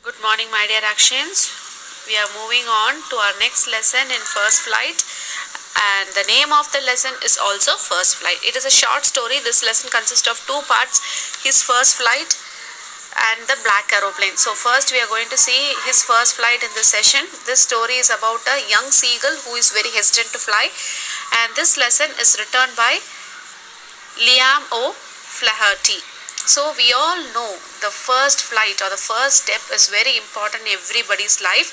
Good morning, my dear Akshins. We are moving on to our next lesson in first flight, and the name of the lesson is also first flight. It is a short story. This lesson consists of two parts: his first flight and the black aeroplane. So first we are going to see his first flight in this session. This story is about a young seagull who is very hesitant to fly, and this lesson is written by Liam O'Flaherty. So we all know the first flight or the first step is very important in everybody's life.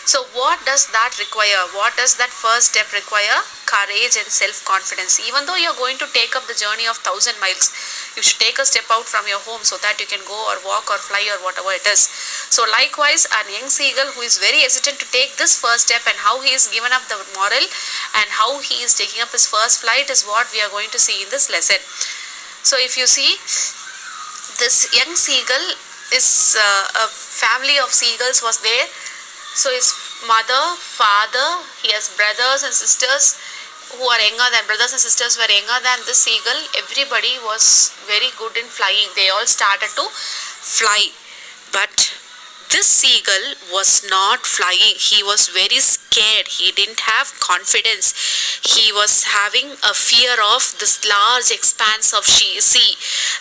So what does that require? What does that first step require? Courage and self-confidence. Even though you're going to take up the journey of 1,000 miles, you should take a step out from your home so that you can go or walk or fly or whatever it is. So likewise, a young seagull who is very hesitant to take this first step, and how he is given up the moral and how he is taking up his first flight is what we are going to see in this lesson. So if you see, this young seagull is a family of seagulls was there. So his mother, father, he has brothers and sisters who are younger than, brothers and sisters were younger than this seagull. Everybody was very good in flying. They all started to fly, but this seagull was not flying. He was very scared. He didn't have confidence. He was having a fear of this large expanse of sea.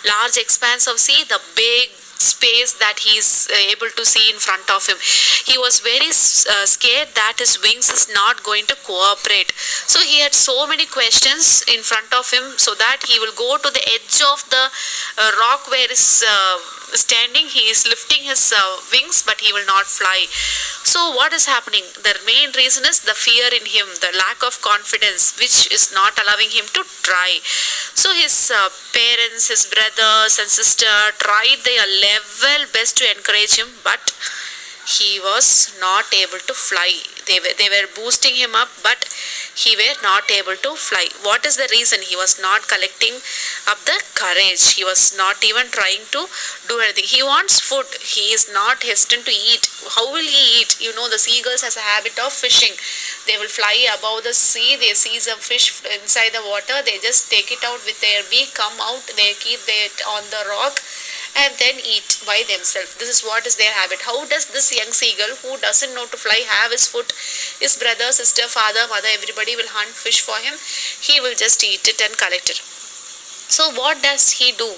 Large expanse of sea, the big space that he is able to see in front of him. He was very scared that his wings is not going to cooperate. So he had so many questions in front of him, so that he will go to the edge of the rock where is standing. He is lifting his wings, but he will not fly. So what is happening? The main reason is the fear in him, the lack of confidence, which is not allowing him to try. So his parents, his brothers and sister tried their level best to encourage him, but he was not able to fly. They were boosting him up, but he were not able to fly. What is the reason? He was not collecting up the courage. He was not even trying to do anything. He wants food. He is not hesitant to eat. How will he eat? You know, the seagulls has a habit of fishing. They will fly above the sea. They see some fish inside the water. They just take it out with their beak, come out. They keep it on the rock and then eat by themselves. This is what is their habit. How does this young seagull who doesn't know to fly have his food? His brother, sister, father, mother, everybody will hunt fish for him. He will just eat it and collect it. So what does he do?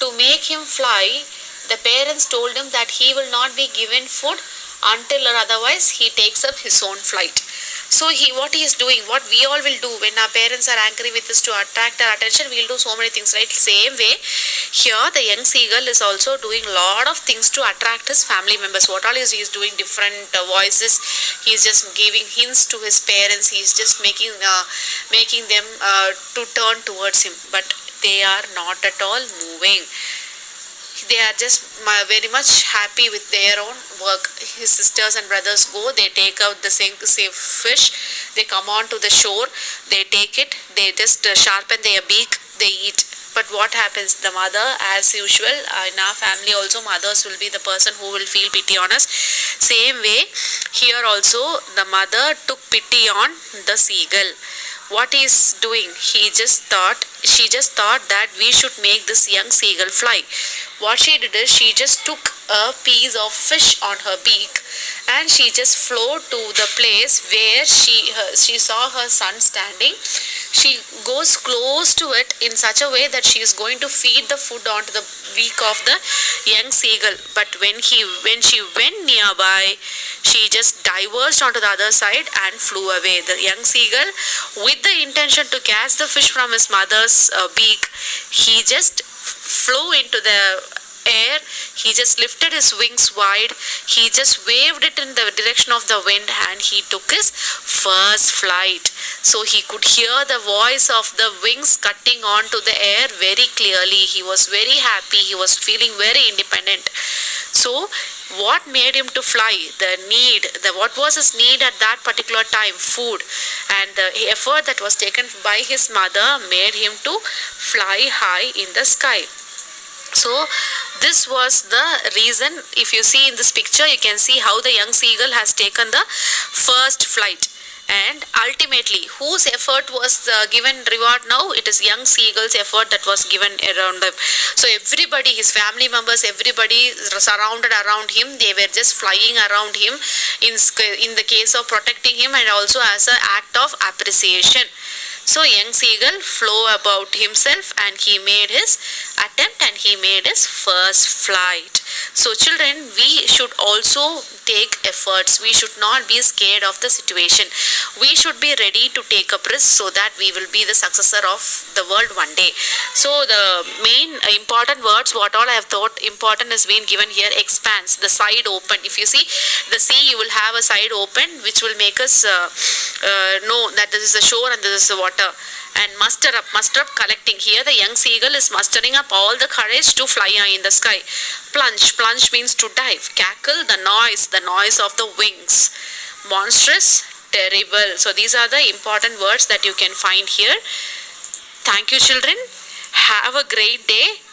To make him fly, the parents told him that he will not be given food until or otherwise he takes up his own flight. So what he is doing, what we all will do when our parents are angry with us to attract our attention, we will do so many things, right? Same way, here the young seagull is also doing a lot of things to attract his family members. What all is he is doing? Different voices. He is just giving hints to his parents. He is just making them to turn towards him, but they are not at all moving. They are just very much happy with their own work. His sisters and brothers go, they take out the same fish, they come on to the shore, they take it, they just sharpen their beak, they eat. But what happens? The mother, as usual, in our family also, mothers will be the person who will feel pity on us. Same way, here also, the mother took pity on the seagull. What he is doing? She just thought that we should make this young seagull fly. What she did is, she just took a piece of fish on her beak and she just flew to the place where she saw her son standing. She goes close to it in such a way that she is going to feed the food onto the beak of the young seagull. But when she went nearby, she just diverged onto the other side and flew away. The young seagull, with the intention to catch the fish from his mother's beak, he just flew into the air. He just lifted his wings wide. He just waved it in the direction of the wind, and he took his first flight. So he could hear the voice of the wings cutting onto the air very clearly. He was very happy. He was feeling very independent. So what made him to fly? What was his need at that particular time? Food. And the effort that was taken by his mother made him to fly high in the sky. So this was the reason. If you see in this picture, you can see how the young seagull has taken the first flight. And ultimately, whose effort was given reward now? It is young seagull's effort that was given around him. So everybody, his family members, everybody surrounded around him. They were just flying around him in the case of protecting him and also as an act of appreciation. So young seagull flew about himself and he made his attempt and he made his first flight. So children, we should also take efforts. We should not be scared of the situation. We should be ready to take up risks so that we will be the successor of the world one day. So the main important words, what all I have thought important is being given here: expands, the side open. If you see the sea, you will have a side open which will make us know that this is the shore and this is the water. And muster up, collecting. Here the young seagull is mustering up all the courage to fly high in the sky. Plunge means to dive. Cackle, the noise of the wings. Monstrous, terrible. So these are the important words that you can find here. Thank you children. Have a great day.